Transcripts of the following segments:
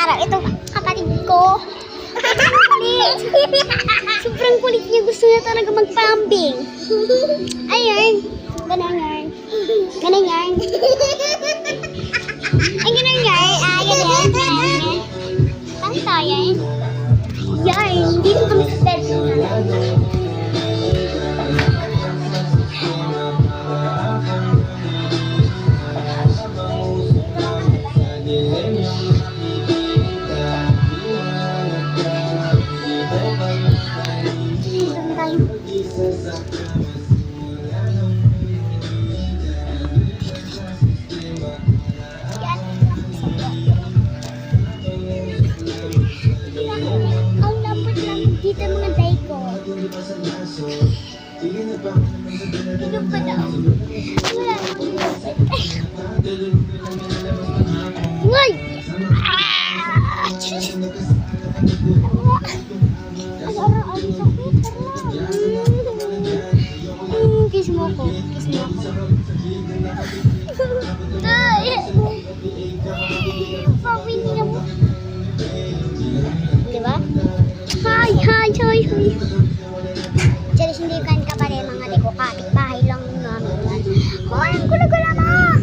araw. Ito, kapatid ko. Kulit. Sobrang kulit niya. Gusto niya talaga mag-pumping. Ayun. Ganun yan. Ganun yan. Ay, ganun yan. Ganun. Saan tayo yan? Yan. Dito kami sa bed. Ang lapot lang dito mga day ko. Dito pa daw. Wala namang lapot. Ngay! Ang sakit. Kiss mo ko. Kiss mo ko. Ay! Pamilya mo. Diba? Hi! Charis, hindi kan ka pa rin mga liko. Kapit-bahay lang namin yan. Ay, ang gulo-gulo mo!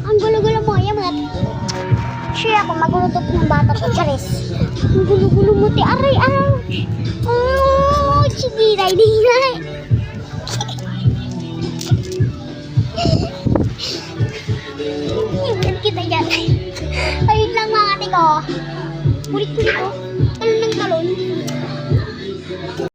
Ang gulo-gulo mo. Yan mga... Siya ako, magulutop ng bata ko. Charis. Ang gulo-gulo mo. Aray! Oh! Sige, dinay. Iwan kita dyan. Ayun lang mga liko. Kulit-kulit ko.